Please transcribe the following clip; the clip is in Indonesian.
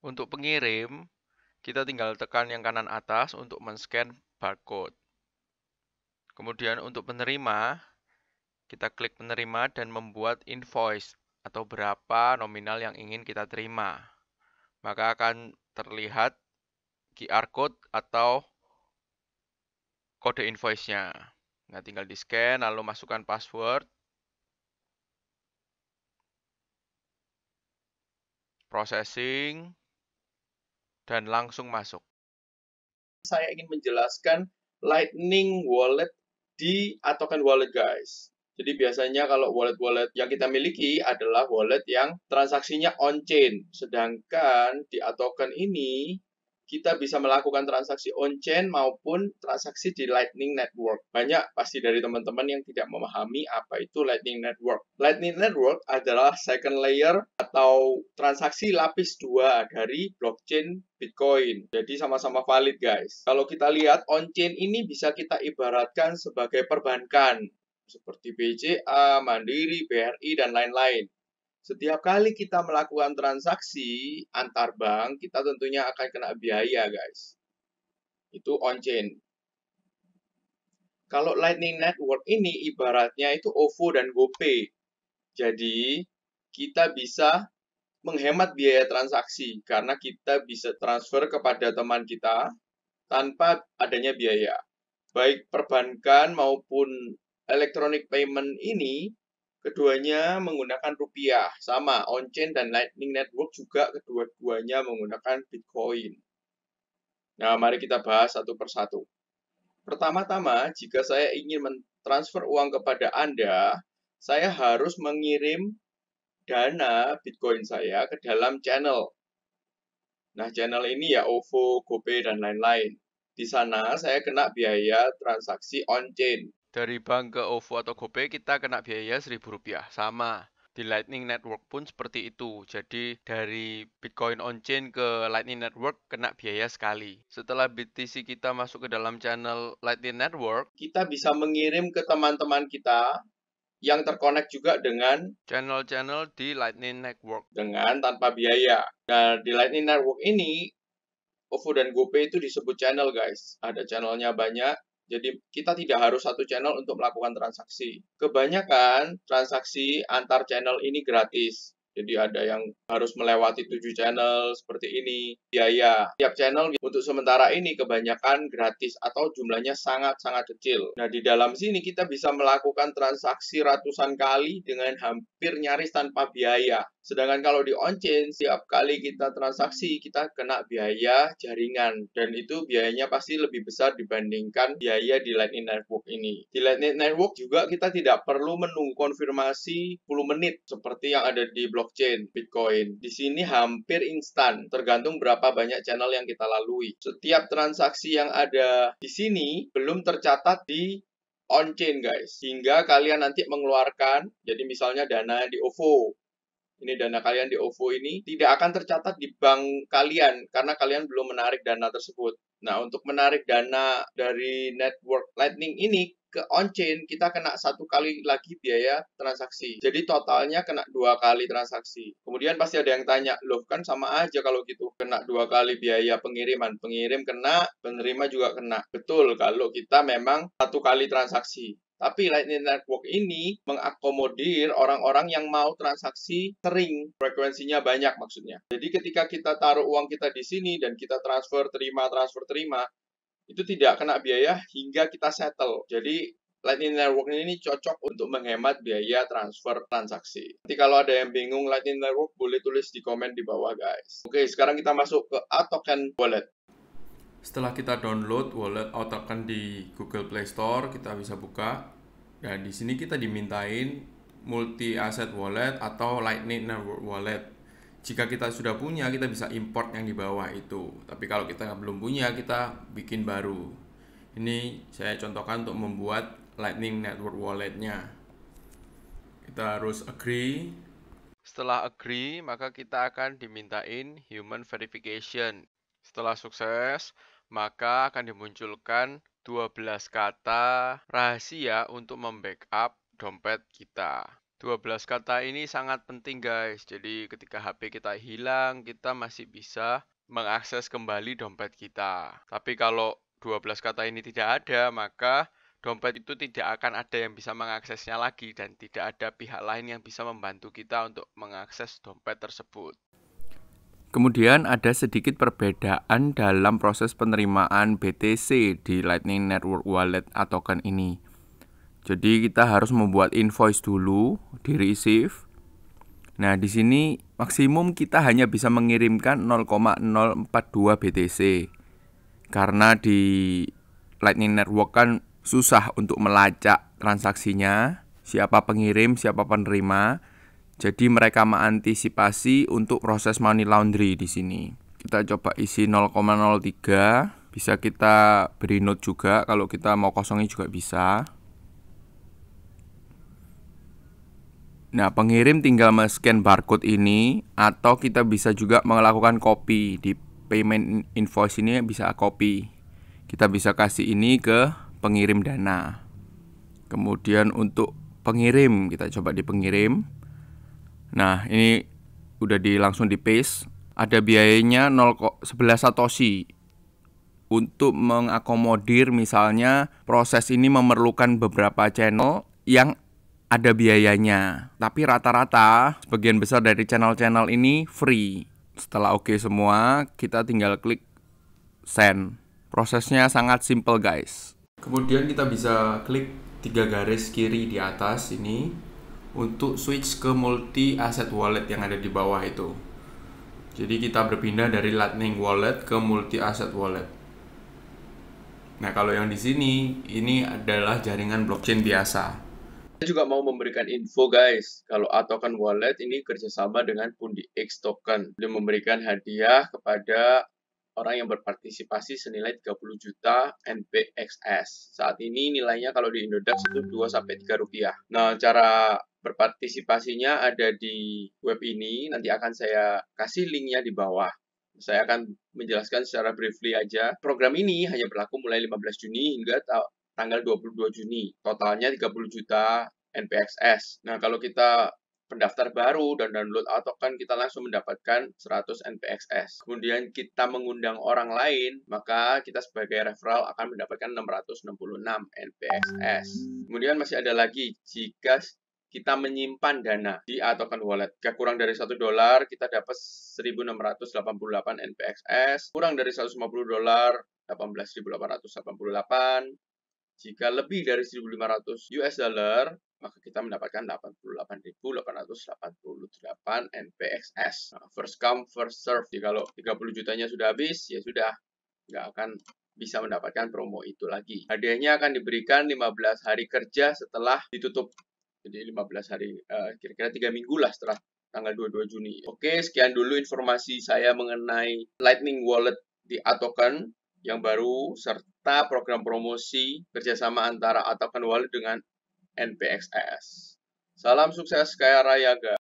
Untuk pengirim, kita tinggal tekan yang kanan atas untuk men-scan barcode. Kemudian untuk penerima, kita klik penerima dan membuat invoice atau berapa nominal yang ingin kita terima. Maka akan terlihat QR code atau kode invoice-nya. Nah, tinggal di-scan lalu masukkan password, processing, dan langsung masuk. Saya ingin menjelaskan Lightning Wallet di Atoken Wallet, guys. Jadi biasanya kalau wallet-wallet yang kita miliki adalah wallet yang transaksinya on-chain. Sedangkan di Atoken ini, kita bisa melakukan transaksi on-chain maupun transaksi di Lightning Network. Banyak pasti dari teman-teman yang tidak memahami apa itu Lightning Network. Lightning Network adalah second layer atau transaksi lapis 2 dari blockchain Bitcoin. Jadi sama-sama valid, guys. Kalau kita lihat on-chain ini bisa kita ibaratkan sebagai perbankan seperti BCA, Mandiri, BRI, dan lain-lain. Setiap kali kita melakukan transaksi antar bank, kita tentunya akan kena biaya, guys. Itu on-chain. Kalau Lightning Network ini ibaratnya itu OVO dan GoPay. Jadi, kita bisa menghemat biaya transaksi karena kita bisa transfer kepada teman kita tanpa adanya biaya. Baik perbankan maupun electronic payment ini, keduanya menggunakan rupiah. Sama, on-chain dan Lightning Network juga kedua-duanya menggunakan Bitcoin. Nah, mari kita bahas satu persatu. Pertama-tama, jika saya ingin mentransfer uang kepada Anda, saya harus mengirim dana Bitcoin saya ke dalam channel. Nah, channel ini ya OVO, GoPay, dan lain-lain. Di sana saya kena biaya transaksi on-chain. Dari bank ke OVO atau GoPay kita kena biaya Rp1.000. Sama. Di Lightning Network pun seperti itu. Jadi dari Bitcoin on-chain ke Lightning Network kena biaya sekali. Setelah BTC kita masuk ke dalam channel Lightning Network, kita bisa mengirim ke teman-teman kita yang terkonek juga dengan channel-channel di Lightning Network. dengan tanpa biaya. Nah, di Lightning Network ini OVO dan GoPay itu disebut channel, guys. Ada channelnya banyak, jadi kita tidak harus satu channel untuk melakukan transaksi. Kebanyakan transaksi antar channel ini gratis. Jadi ada yang harus melewati 7 channel seperti ini. Biaya tiap channel untuk sementara ini kebanyakan gratis atau jumlahnya sangat-sangat kecil. Nah, di dalam sini kita bisa melakukan transaksi ratusan kali dengan hampir nyaris tanpa biaya. Sedangkan kalau di on-chain, setiap kali kita transaksi, kita kena biaya jaringan. Dan itu biayanya pasti lebih besar dibandingkan biaya di Lightning Network ini. Di Lightning Network juga kita tidak perlu menunggu konfirmasi 10 menit seperti yang ada di blockchain Bitcoin. Di sini hampir instan, tergantung berapa banyak channel yang kita lalui. Setiap transaksi yang ada di sini belum tercatat di on-chain, guys. Hingga kalian nanti mengeluarkan, jadi misalnya dana di OVO, ini dana kalian di OVO ini tidak akan tercatat di bank kalian karena kalian belum menarik dana tersebut. Nah, untuk menarik dana dari network Lightning ini ke on-chain, kita kena satu kali lagi biaya transaksi. Jadi totalnya kena 2 kali transaksi. Kemudian pasti ada yang tanya, loh kan sama aja kalau gitu. Kena 2 kali biaya pengiriman. Pengirim kena, penerima juga kena. Betul kalau kita memang 1 kali transaksi. Tapi Lightning Network ini mengakomodir orang-orang yang mau transaksi sering, frekuensinya banyak maksudnya. Jadi ketika kita taruh uang kita di sini dan kita transfer terima, itu tidak kena biaya hingga kita settle. Jadi Lightning Network ini cocok untuk menghemat biaya transfer transaksi. Nanti kalau ada yang bingung Lightning Network, boleh tulis di komen di bawah, guys. Oke, sekarang kita masuk ke Atoken Wallet. Setelah kita download wallet Atoken di Google Play Store, kita bisa buka. Dan di sini kita dimintain multi asset wallet atau Lightning Network wallet. Jika kita sudah punya, kita bisa import yang di bawah itu. Tapi kalau kita belum punya, kita bikin baru. Ini saya contohkan untuk membuat Lightning Network walletnya. Kita harus agree. Setelah agree, maka kita akan dimintain human verification. Setelah sukses, maka akan dimunculkan 12 kata rahasia untuk membackup dompet kita. 12 kata ini sangat penting guys. Jadi ketika HP kita hilang, kita masih bisa mengakses kembali dompet kita. Tapi kalau 12 kata ini tidak ada, maka dompet itu tidak akan ada yang bisa mengaksesnya lagi dan tidak ada pihak lain yang bisa membantu kita untuk mengakses dompet tersebut. Kemudian ada sedikit perbedaan dalam proses penerimaan BTC di Lightning Network Wallet atau token ini. Jadi kita harus membuat invoice dulu di receive. Nah, di sini maksimum kita hanya bisa mengirimkan 0,042 BTC. Karena di Lightning Network kan susah untuk melacak transaksinya, siapa pengirim, siapa penerima. Jadi mereka mengantisipasi untuk proses money laundry di sini. Kita coba isi 0,03, bisa kita beri note juga, kalau kita mau kosongin juga bisa. Nah, pengirim tinggal men-scan barcode ini, atau kita bisa juga melakukan copy. Di payment invoice ini bisa copy. Kita bisa kasih ini ke pengirim dana. Kemudian untuk pengirim, kita coba di pengirim. Nah, ini udah langsung di paste. Ada biayanya 0,11 Satoshi. Untuk mengakomodir misalnya proses ini memerlukan beberapa channel yang ada biayanya. Tapi rata-rata sebagian besar dari channel-channel ini free. Setelah oke semua, kita tinggal klik send. Prosesnya sangat simple guys. Kemudian kita bisa klik 3 garis kiri di atas ini untuk switch ke multi asset wallet yang ada di bawah itu. Jadi kita berpindah dari Lightning Wallet ke multi asset wallet. Nah, kalau yang di sini ini adalah jaringan blockchain biasa. Saya juga mau memberikan info guys, kalau A-Token Wallet ini kerjasama dengan Pundi X Token. Dia memberikan hadiah kepada orang yang berpartisipasi senilai 30 juta NPXS. Saat ini nilainya kalau di Indodax itu 2-3 rupiah. Nah, cara berpartisipasinya ada di web ini, nanti akan saya kasih linknya di bawah. Saya akan menjelaskan secara briefly aja. Program ini hanya berlaku mulai 15 Juni hingga tanggal 22 Juni. Totalnya 30 juta NPXS. Nah, kalau kita pendaftar baru dan download A-Token, kita langsung mendapatkan 100 NPXS. Kemudian kita mengundang orang lain, maka kita sebagai referral akan mendapatkan 666 NPXS. Kemudian masih ada lagi, jika kita menyimpan dana di A-Token Wallet. Jika kurang dari $1, kita dapat 1.688 NPXS. Kurang dari $150, 18.888. Jika lebih dari 1.500 US dollar, maka kita mendapatkan 88.888 NPXS. Nah, first come, first serve. Jadi kalau 30 jutanya sudah habis, ya sudah, nggak akan bisa mendapatkan promo itu lagi. Hadiahnya akan diberikan 15 hari kerja setelah ditutup. Jadi 15 hari, kira-kira 3 minggu lah setelah tanggal 22 Juni. Oke, sekian dulu informasi saya mengenai Lightning Wallet di A-Token yang baru, serta program promosi kerjasama antara A-Token Wallet dengan NPXS. Salam sukses, kaya raya guys.